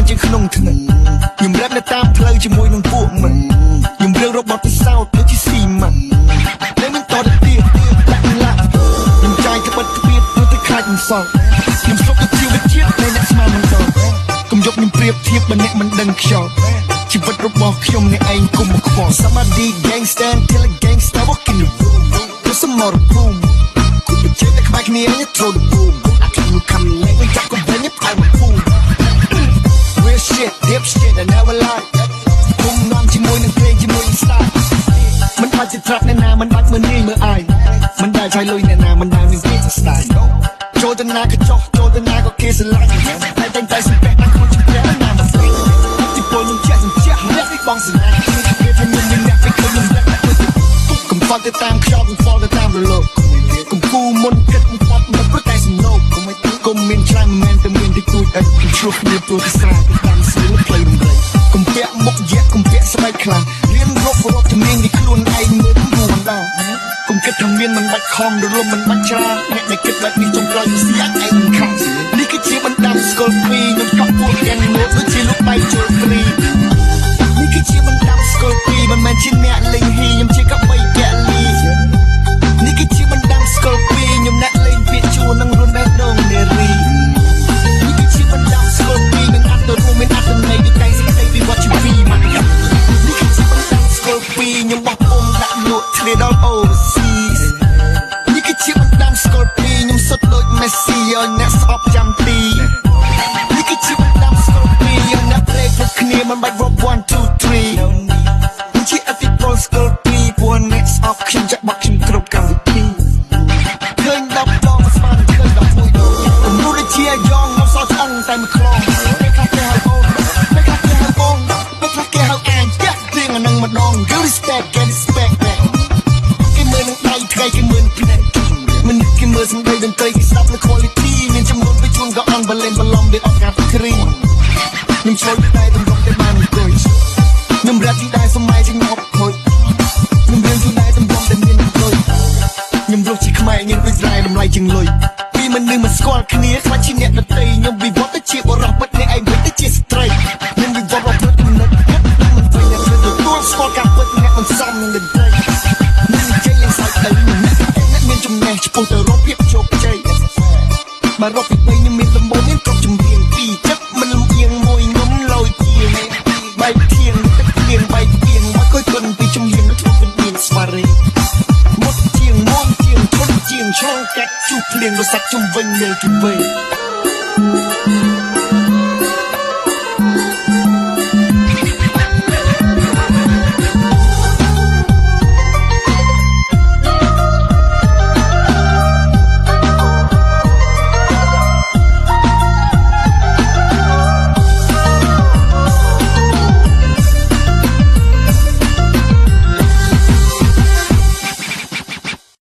ជាក្នុងថ្ងៃខ្ញុំរត់នៅតាមផ្លូវជាមួយនឹងពួកមិនខ្ញុំរឿងរបស់ពិសោធន៍ដូចជាស៊ីម៉ាន់តែមិនតទៅទៀតដាក់ឡាក់ខ្ញុំចាយក្បិតក្បៀតទៅខ្លាចមិនសល់ខ្ញុំសុខទៅជីវិតជាតិនៃអ្នកស្មានមិនដល់កុំយកខ្ញុំប្រៀបធៀបបើអ្នកមិនដឹងខ្យល់ជីវិតរបស់ខ្ញុំអ្នកឯងគុំមកខ្វល់ Somebody gangster till a gangster walking the room ទៅសមរភូមិគូប្រជែងតែក្បែរគ្នានេះត្រូវទៅភូមិ I can't look come late មិនចាក់កុំវិញនេះផ្កាយមកភូមិ Real shit deep shit I never lie គុំនាំជាមួយនឹងព្រេងជាមួយនឹង style មិនបាច់ជាត្រាប់អ្នកណាមិនបាច់មើលនាយមើលអាយមិនដែលឆៃលុយអ្នកណាមិនដែលមានគេស្ដាយចូលទៅណាក៏ចោះចូលទៅណាក៏គេស្រឡាញ់តែតែតែសម្ពាក់ណាខ្លួនជំនះណាមកស្រីទីពលនឹងជាសំជាអ្នកនេះបងស្រឡាញ់គេថាខ្ញុំមានអ្នកពេលខ្ញុំកុំฟังទៅតាមខ្យល់កុំហ្វល់ទៅតាមរលកកុំគូមុនគិតមិនបាត់មិនព្រោះតែសំណោកកុំមានខ្លាំងមិនតែមានតិចតួចអីឆ្លោះគ្នាព្រោះតែស្រាទៅតាមស្រីផ្លូវរំលែកកុំពាក់មុខយៈកុំពាក់ស្បែកខ្លាំងរៀនរករត់ជំនាញពីខ្លួនឯងមើលព្រោះមិនដល់កុំគិតថាមានមិនបាច់ខំរលំមិនបាច់ច្រើនអ្នកដែលគិតបែបនេះចុងក្រោយស្អាតឯងខាងនេះគឺជាបណ្ដាំស្គលពីរខ្ញុំកក់ពួកយ៉ាងងត់ដូចជាលោកបែកចូលព្រីនេះគឺជាបណ្ដាំស្គលពីរមិនមែនជាអ្នកលេងហ៊ីខ្ញុំជាកបីកែលីនេះគឺជាបណ្ដាំស្គលពីរខ្ញុំអ្នកលេងពាក្យជួននឹងរុនបែបដងនារីនេះគឺជាបណ្ដាំស្គលពីរមានអត្តរួមមានអត្តន័យពីតែស្ដីពីវត្តជីវីមកនេះគឺជាបណ្ដាំស្គលពីរខ្ញុំបោះពុំដាក់លក់ធ្លាដល់ overseas នេះគឺជាបណ្ដាំស្គលពីរខ្ញុំសុទ្ធដូច Messi ឲ្យអ្នកស្អប់ចាំទីនេះគឺជាបណ្ដាំស្គលពីរយើងអ្នកព្រេកពួកគ្នាមិនបាច់ rock 1 2 3នេះជាអតិពលស្គលពីរពួកអ្នកស្អប់ខ្ញុំចាក់បាក់ខ្ញុំគ្រប់កម្មវិធីឃើញ10ដងស្មានឃើញ11ដងគំនូរជាយ៉ងមកសល់ឆ្អឹងតែមួយខ្លងពេលខ្លះគេហៅអូនពេលខ្លះគេហៅបងពេលខ្លះគេហៅអានចាក់ព្រៀងអានឹងម្ដង you respect get respect back គេមើលនឹងដៃថ្ងៃគេមើលភ្នែកមិនគេមើលសំដីតន្ត្រីគេស្ដាប់នៅ quality មានចំនួនវាជួនក៏អន់បលែនបឡំវាអត់ការគ្រីខ្ញុំឆ្លុយតែតម្រង់តែបានអង្គុយខ្ញុំរត់ទីដែរសម័យជាងហប់ខូចខ្ញុំរៀនទីដែរតម្រង់តែមានអង្គុយខ្ញុំរស់ជាខ្មែរញ៉ាំដូចស្រែតម្លៃជាងលុយពីមនុស្សមិនស្គាល់គ្នាខ្លាចជាអ្នកដតីខ្ញុំវិវត្តទៅជាបរិបទអ្នកឯងវិញទៅជាស្ត្រីខ្ញុំវិវត្តរកគំនិតគិតមិនវិញអ្នកទទួលស្គាល់ការពិតអ្នកមិនសមនឹងតន្ត្រីខ្ញុំនិយាយលេងសើចទៅអ្នកមានចំណេះឆ្ពោះទៅរកភាពជោគជ័យបើរកពី3ខ្ញុំមានដំបូងមានគ្រប់ចម្រៀងពីចិត្តមិនលំអៀងមួយខ្ញុំលយជាបែកធៀងទឹកធៀងបែកធៀងមកគួយគុណពីចម្រៀងនៅក្នុងវិញ្ញាណស្វារីមុតជាងមុំជាងធន់ជាងឆ្លងកាត់ជួបភ្លៀងរសាច់ជុំវិញលើគីវេ